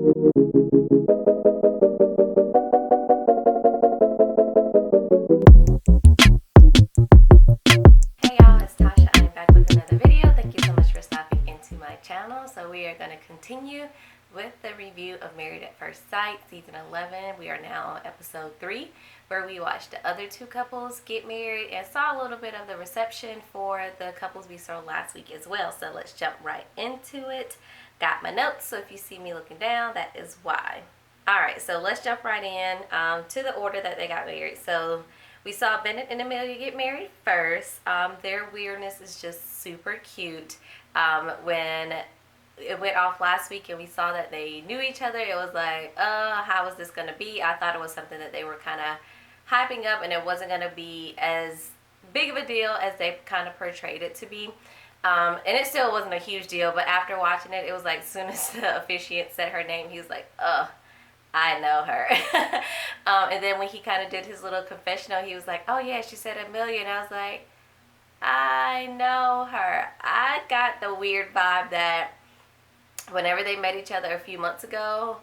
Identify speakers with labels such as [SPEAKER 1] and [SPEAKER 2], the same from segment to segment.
[SPEAKER 1] Hey y'all, it's Tasha. I am back with another video. Thank you so much for stopping into my channel. So we are going to continue with the review of Married at First Sight, season 11. We are now on episode 3, where we watched the other two couples get married and saw a little bit of the reception for the couples we saw last week as well. So let's jump right into it. Got my notes, so if you see me looking down, that is why. Alright, so let's jump right in to the order that they got married. So we saw Bennett and Amelia get married first. Their weirdness is just super cute. When it went off last week and we saw that they knew each other, it was like, how is this going to be? I thought it was something that they were kind of hyping up and it wasn't going to be as big of a deal as they kind of portrayed it to be. And it still wasn't a huge deal, but after watching it, it was like as soon as the officiant said her name, he was like, I know her. And then when he kind of did his little confessional, he was like, oh yeah, she said Amelia. And I was like, I know her. I got the weird vibe that whenever they met each other a few months ago,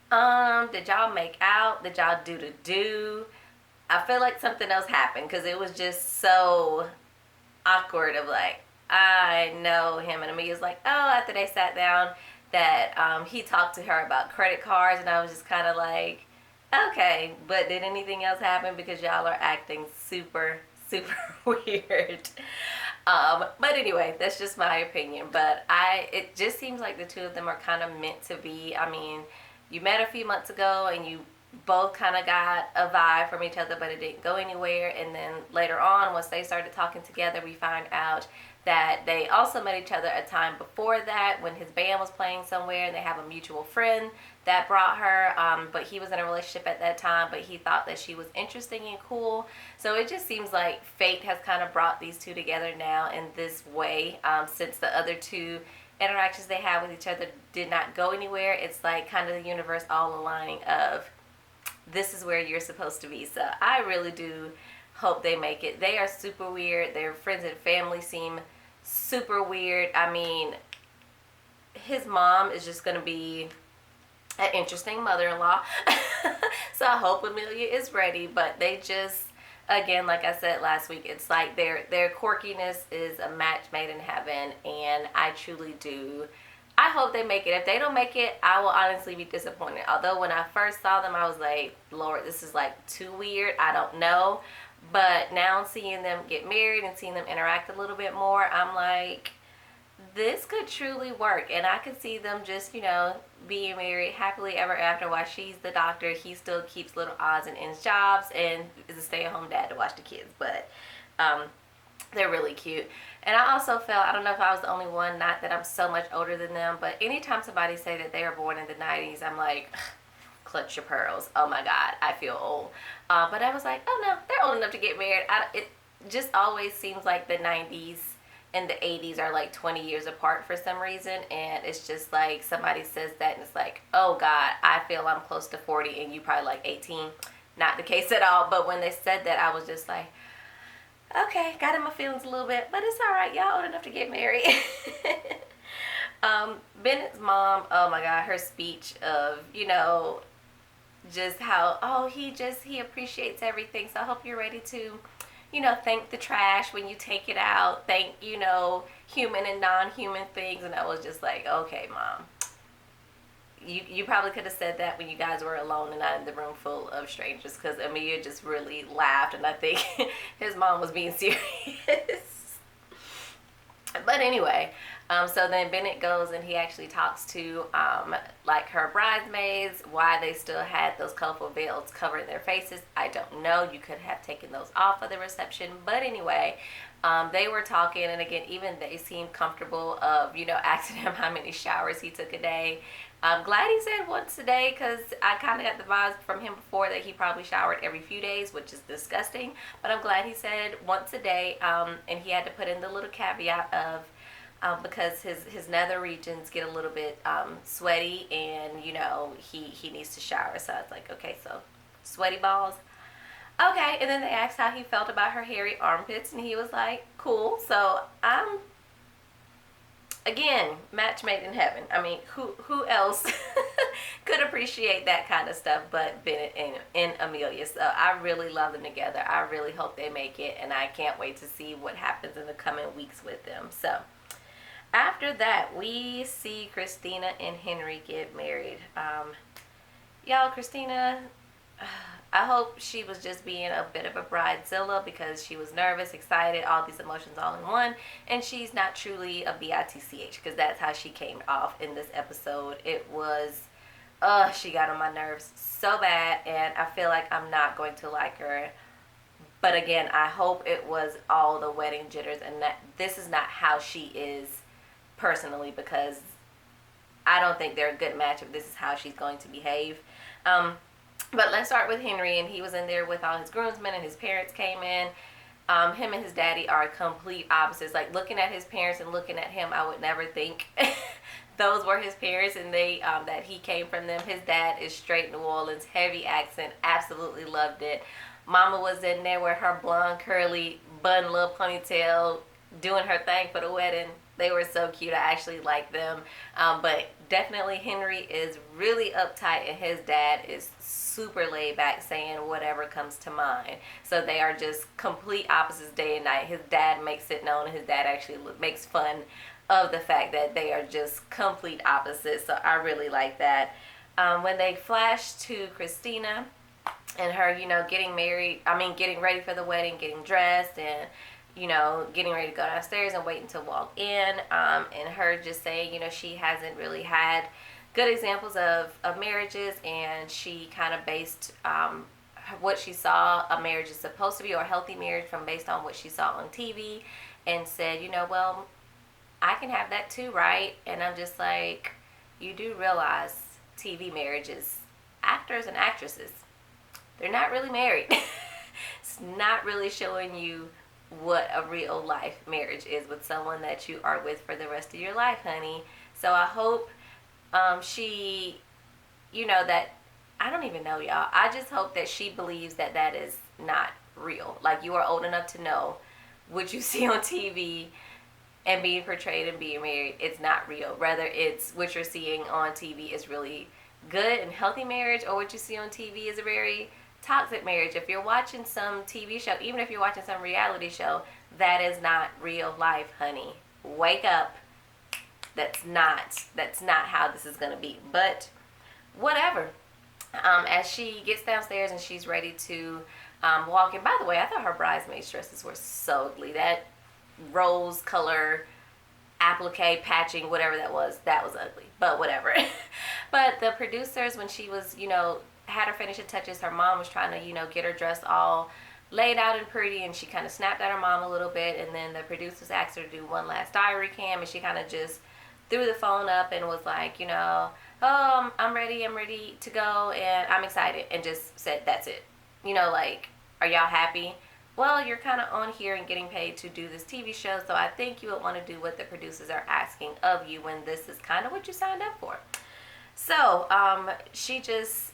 [SPEAKER 1] did y'all make out? Did y'all do? I feel like something else happened because it was just so awkward of like, I know him. And Amelia's like, oh, after they sat down, that he talked to her about credit cards, and I was just kind of like, okay, but did anything else happen? Because y'all are acting super weird. But anyway, that's just my opinion. But it just seems like the two of them are kind of meant to be. I mean, you met a few months ago and you both kind of got a vibe from each other, but it didn't go anywhere. And then later on, once they started talking together, we find out that they also met each other a time before that when his band was playing somewhere, and they have a mutual friend that brought her, but he was in a relationship at that time, but he thought that she was interesting and cool. So it just seems like fate has kind of brought these two together now in this way, since the other two interactions they had with each other did not go anywhere. It's like kind of the universe all aligning of, this is where you're supposed to be. So I really do hope they make it. They are super weird. Their friends and family seem super weird. I mean, his mom is just going to be an interesting mother-in-law. So I hope Amelia is ready. But they just, again, like I said last week, it's like their quirkiness is a match made in heaven. And I truly do. I hope they make it. If they don't make it, I will honestly be disappointed. Although when I first saw them, I was like, Lord, this is like too weird. I don't know. But now seeing them get married and seeing them interact a little bit more, I'm like, this could truly work. And I could see them just, being married happily ever after while she's the doctor. He still keeps little odds and ends jobs and is a stay-at-home dad to watch the kids. But they're really cute. And I also felt, I don't know if I was the only one, not that I'm so much older than them, but anytime somebody say that they were born in the 90s, I'm like, clutch your pearls. Oh my God, I feel old. But I was like, oh no, they're old enough to get married. It just always seems like the 90s and the 80s are like 20 years apart for some reason. And it's just like somebody says that and it's like, oh God, I feel I'm close to 40 and you probably like 18. Not the case at all. But when they said that, I was just like, okay, got in my feelings a little bit. But it's all right. Y'all old enough to get married. Bennett's mom, oh my God, her speech of, just how, he appreciates everything. So I hope you're ready to, thank the trash when you take it out. Thank, human and non-human things. And I was just like, okay, Mom. You probably could have said that when you guys were alone and not in the room full of strangers, because Amelia just really laughed. And I think his mom was being serious. But anyway, so then Bennett goes and he actually talks to like her bridesmaids, why they still had those colorful veils covering their faces. I don't know. You could have taken those off of the reception. But anyway, they were talking, and again, even they seemed comfortable of, asking him how many showers he took a day. I'm glad he said once a day, because I kind of got the vibes from him before that he probably showered every few days, which is disgusting. But I'm glad he said once a day, and he had to put in the little caveat of, because his nether regions get a little bit sweaty, and he needs to shower. So I was like, okay, so sweaty balls. Okay, and then they asked how he felt about her hairy armpits, and he was like, cool. So I'm, again, match made in heaven. I mean, who else could appreciate that kind of stuff but Bennett and Amelia. So I really love them together. I really hope they make it, and I can't wait to see what happens in the coming weeks with them. So after that, we see Christina and Henry get married. Y'all, Christina, I hope she was just being a bit of a bridezilla because she was nervous, excited, all these emotions all in one, and she's not truly a bitch because that's how she came off in this episode. It was, she got on my nerves so bad, and I feel like I'm not going to like her. But again, I hope it was all the wedding jitters and that this is not how she is personally, because I don't think they're a good match if this is how she's going to behave. But let's start with Henry, and he was in there with all his groomsmen, and his parents came in. Him and his daddy are complete opposites. Like, looking at his parents and looking at him, I would never think those were his parents, and they that he came from them. His dad is straight New Orleans, heavy accent, absolutely loved it. Mama was in there with her blonde, curly bun, little ponytail, doing her thing for the wedding. They were so cute. I actually like them. But definitely Henry is really uptight, and his dad is super laid back, saying whatever comes to mind. So they are just complete opposites day and night. His dad makes it known, and his dad actually makes fun of the fact that they are just complete opposites. So I really like that. When they flash to Christina and her, getting ready for the wedding, getting dressed, and getting ready to go downstairs and waiting to walk in, and her just saying, she hasn't really had good examples of marriages, and she kind of based what she saw a marriage is supposed to be, or a healthy marriage, from based on what she saw on TV, and said, well, I can have that too, right? And I'm just like, you do realize TV marriages, actors and actresses, they're not really married. It's not really showing you what a real life marriage is with someone that you are with for the rest of your life, honey. So I hope she, that, I don't even know, y'all. I just hope that she believes that that is not real. Like, you are old enough to know what you see on TV and being portrayed and being married, it's not real. Whether it's what you're seeing on TV is really good and healthy marriage, or what you see on TV is a very toxic marriage. If you're watching some TV show, even if you're watching some reality show, that is not real life, honey. Wake up. That's not how this is going to be. But whatever. As she gets downstairs and she's ready to walk in. By the way, I thought her bridesmaid dresses were so ugly. That rose color applique patching, whatever that was ugly. But whatever. But the producers, when she was, had her finishing touches, her mom was trying to, get her dressed all laid out and pretty, and she kind of snapped at her mom a little bit, and then the producers asked her to do one last diary cam, and she kind of just threw the phone up and was like, oh, I'm ready to go, and I'm excited, and just said, that's it. Like, are y'all happy? Well, you're kind of on here and getting paid to do this TV show, so I think you would want to do what the producers are asking of you when this is kind of what you signed up for. So, she just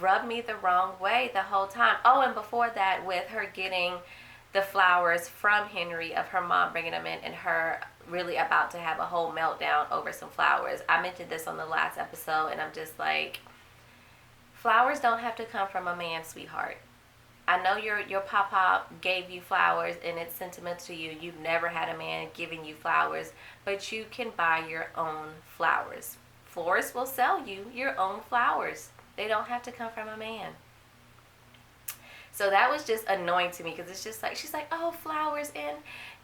[SPEAKER 1] rubbed me the wrong way the whole time. Oh, and before that, with her getting the flowers from Henry, of her mom bringing them in, and her really about to have a whole meltdown over some flowers. I mentioned this on the last episode, and I'm just like, flowers don't have to come from a man, sweetheart. I know your papa gave you flowers and it's sentimental to you. You've never had a man giving you flowers, but you can buy your own flowers. Florists will sell you your own flowers. They don't have to come from a man. So that was just annoying to me, because it's just like, she's like, oh, flowers, and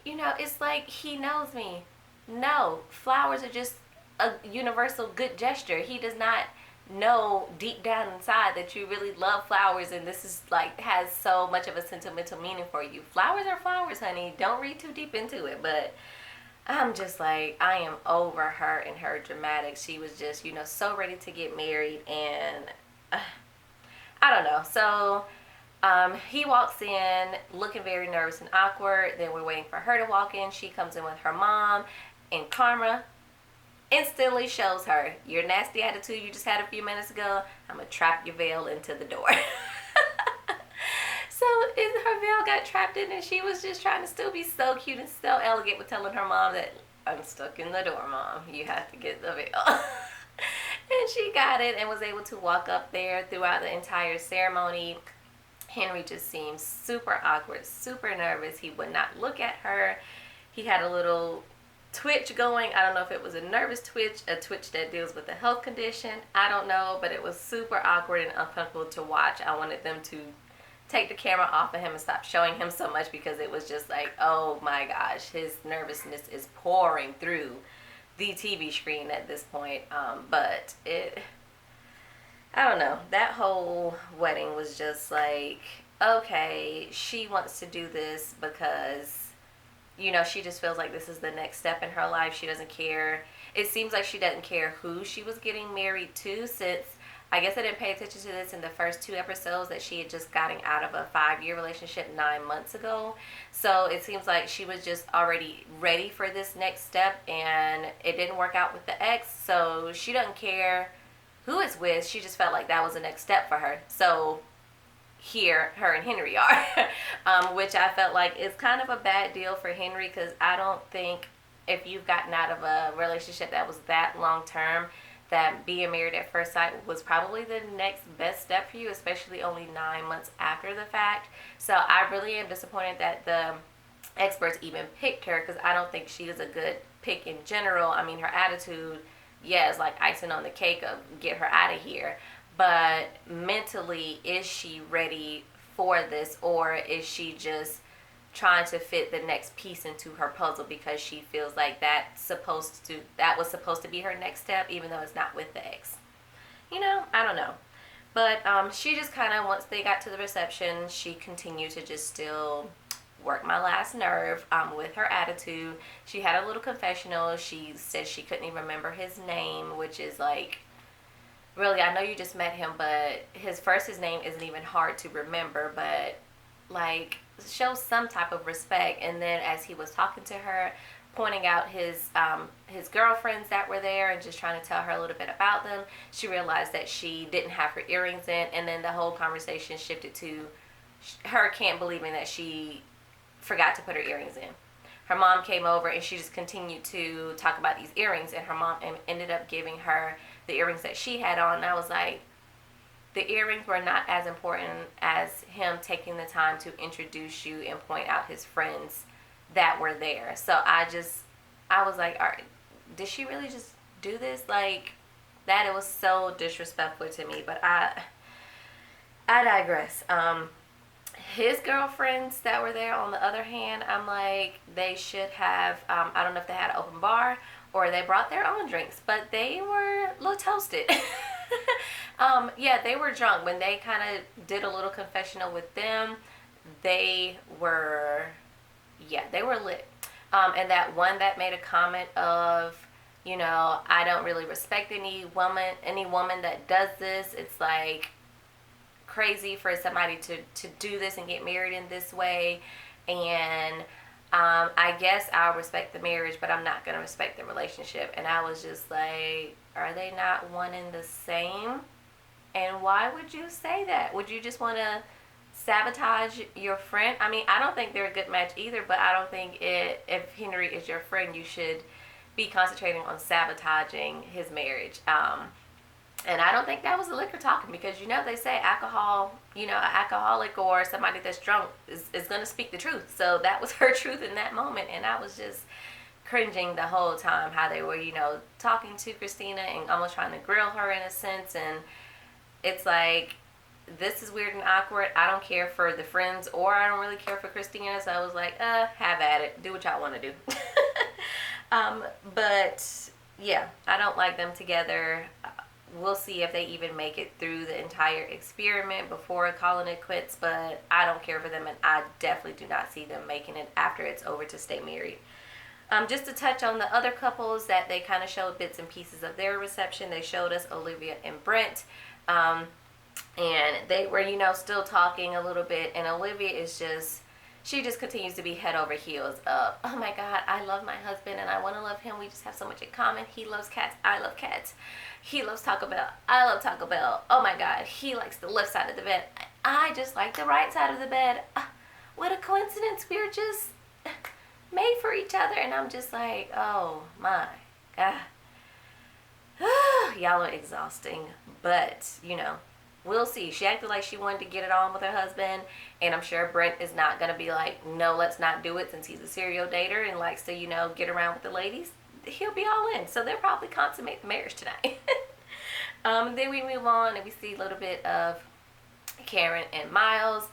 [SPEAKER 1] it's like, he knows me. No, flowers are just a universal good gesture. He does not know deep down inside that you really love flowers, and this is like, has so much of a sentimental meaning for you. Flowers are flowers, honey. Don't read too deep into it. But I'm just like, I am over her and her dramatics. She was just, so ready to get married, and I don't know. So he walks in looking very nervous and awkward. Then we're waiting for her to walk in. She comes in with her mom, and Karma instantly shows her, your nasty attitude you just had a few minutes ago, I'm going to trap your veil into the door. So her veil got trapped in, and she was just trying to still be so cute and so elegant with telling her mom that, I'm stuck in the door, Mom. You have to get the veil. And she got it and was able to walk up there throughout the entire ceremony. Henry just seemed super awkward, super nervous. He would not look at her. He had a little twitch going. I don't know if it was a nervous twitch, a twitch that deals with a health condition. I don't know, but it was super awkward and uncomfortable to watch. I wanted them to take the camera off of him and stop showing him so much, because it was just like, oh my gosh, his nervousness is pouring through the TV screen at this point. But I don't know, that whole wedding was just like, okay, she wants to do this because, you know, she just feels like this is the next step in her life. She doesn't care. It seems like she doesn't care who she was getting married to, since I guess I didn't pay attention to this in the first 2 episodes, that she had just gotten out of a 5-year relationship 9 months ago. So it seems like she was just already ready for this next step, and it didn't work out with the ex. So she doesn't care who it's with. She just felt like that was the next step for her. So here, her and Henry are, which I felt like is kind of a bad deal for Henry, because I don't think if you've gotten out of a relationship that was that long term, that being married at first sight was probably the next best step for you, especially only 9 months after the fact. So I really am disappointed that the experts even picked her, because I don't think she is a good pick in general. I mean, her attitude, yeah, is like icing on the cake of get her out of here. But mentally, is she ready for this, or is she just trying to fit the next piece into her puzzle because she feels like that was supposed to be her next step, even though it's not with the ex? You know, I don't know. But she just kind of, once they got to the reception, she continued to just still work my last nerve with her attitude. She had a little confessional. She said she couldn't even remember his name, which is like, really, I know you just met him, but his name isn't even hard to remember, but like, show some type of respect. And then as he was talking to her, pointing out his girlfriends that were there and just trying to tell her a little bit about them, she realized that she didn't have her earrings in, and then the whole conversation shifted to her can't believing that she forgot to put her earrings in. Her mom came over and she just continued to talk about these earrings, and her mom ended up giving her the earrings that she had on. And I was like, the earrings were not as important as him taking the time to introduce you and point out his friends that were there. So I was like, all right, did she really just do this? Like, that, it was so disrespectful to me. But I digress. His girlfriends that were there, on the other hand, I'm like, they should have, I don't know if they had an open bar or they brought their own drinks, but they were a little toasted. Yeah, they were drunk. When they kind of did a little confessional with them, they were lit. And that one that made a comment of, you know, I don't really respect any woman that does this. It's like crazy for somebody to do this and get married in this way. And I guess I'll respect the marriage, but I'm not going to respect the relationship. And I was just like, are they not one and the same? And why would you say that? Would you just want to sabotage your friend? I mean, I don't think they're a good match either, but I don't think if Henry is your friend, you should be concentrating on sabotaging his marriage. And I don't think that was the liquor talking, because, you know, they say alcohol, you know, an alcoholic or somebody that's drunk is going to speak the truth. So that was her truth in that moment. And I was just cringing the whole time how they were, you know, talking to Christina and almost trying to grill her in a sense. And it's like, this is weird and awkward. I don't care for the friends, or I don't really care for Christina. So I was like, have at it. Do what y'all want to do. But yeah, I don't like them together. We'll see if they even make it through the entire experiment before calling it quits, but I don't care for them, and I definitely do not see them making it after it's over to stay married. Just to touch on the other couples that they kind of showed bits and pieces of their reception, they showed us Olivia and Brent, and they were, you know, still talking a little bit, and Olivia is she just continues to be head over heels of, oh my God, I love my husband and I want to love him. We just have so much in common. He loves cats. I love cats. He loves Taco Bell. I love Taco Bell. Oh my God, he likes the left side of the bed. I just like the right side of the bed. What a coincidence. We're just made for each other. And I'm just like, oh my God. Y'all are exhausting, but you know, we'll see. She acted like she wanted to get it on with her husband, and I'm sure Brent is not gonna be like, no, let's not do it, since he's a serial dater and likes to, you know, get around with the ladies. He'll be all in, so they'll probably consummate the marriage tonight. Then we move on and we see a little bit of Karen and Miles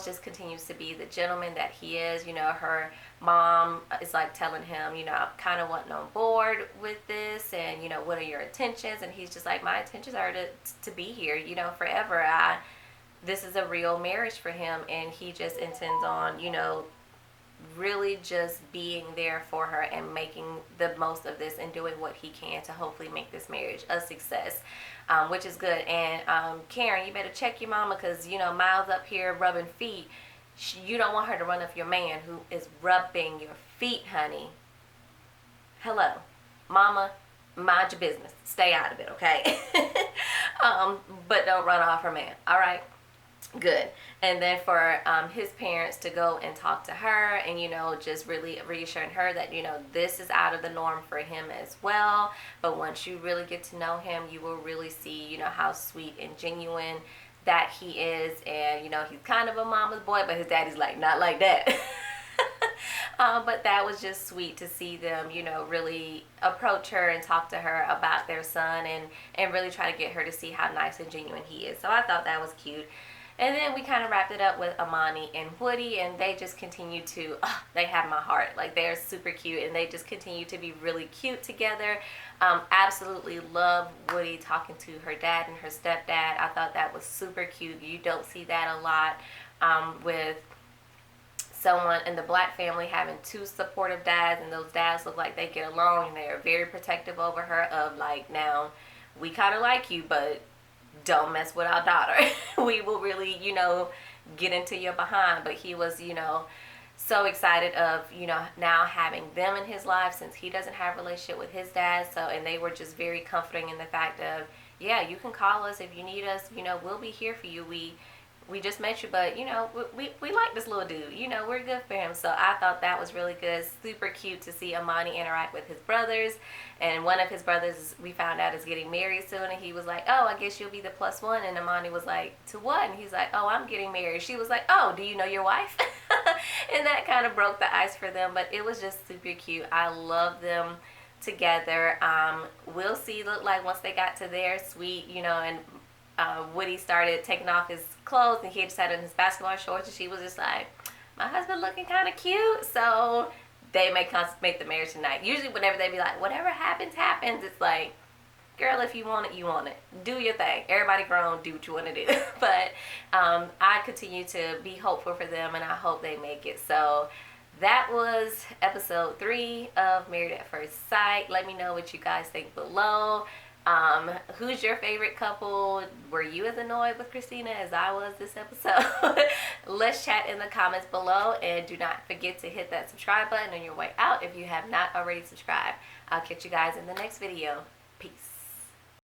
[SPEAKER 1] just continues to be the gentleman that he is. You know, her mom is like telling him, you know, I'm kind of wanting on board with this, and you know, what are your intentions? And he's just like, my intentions are to be here, you know, forever. This is a real marriage for him, and he just intends on, you know, really just being there for her and making the most of this and doing what he can to hopefully make this marriage a success, which is good. And Karen, you better check your mama, because you know, Miles up here rubbing feet. You don't want her to run off your man who is rubbing your feet, honey. Hello, mama, mind your business, stay out of it, okay? But don't run off her man, all right? Good. And then for his parents to go and talk to her, and you know, just really reassuring her that, you know, this is out of the norm for him as well, but once you really get to know him, you will really see, you know, how sweet and genuine that he is. And you know, he's kind of a mama's boy, but his daddy's like, not like that. But that was just sweet to see them, you know, really approach her and talk to her about their son, and really try to get her to see how nice and genuine he is. So I thought that was cute. And then we kind of wrapped it up with Amani and Woody, and they just continue to, they have my heart. Like, they're super cute, and they just continue to be really cute together. Absolutely love Woody talking to her dad and her stepdad. I thought that was super cute. You don't see that a lot with someone in the Black family having two supportive dads, and those dads look like they get along, and they're very protective over her, of like, now, we kind of like you, but don't mess with our daughter. We will really, you know, get into your behind. But he was, you know, so excited of, you know, now having them in his life, since he doesn't have a relationship with his dad. So, and they were just very comforting in the fact of, yeah, you can call us if you need us, you know, we'll be here for you. We just met you, but you know, we like this little dude, you know, we're good for him. So I thought that was really good. Super cute to see Amani interact with his brothers, and one of his brothers, we found out, is getting married soon, and he was like, oh, I guess you'll be the plus one. And Amani was like, to what? And he's like, oh, I'm getting married. She was like, oh, do you know your wife? And that kind of broke the ice for them, but it was just super cute. I love them together. We'll see, look like once they got to their suite, you know, and Woody started taking off his clothes, and he just had on his basketball shorts, and she was just like, my husband looking kind of cute. So they may consummate the marriage tonight. Usually whenever they be like, whatever happens, happens, it's like, girl, if you want it, you want it. Do your thing. Everybody grown, do what you want to do. But I continue to be hopeful for them, and I hope they make it. So that was episode 3 of Married at First Sight. Let me know what you guys think below. Who's your favorite couple? Were you as annoyed with Christina as I was this episode? Let's chat in the comments below, and do not forget to hit that subscribe button on your way out if you have not already subscribed. I'll catch you guys in the next video. Peace.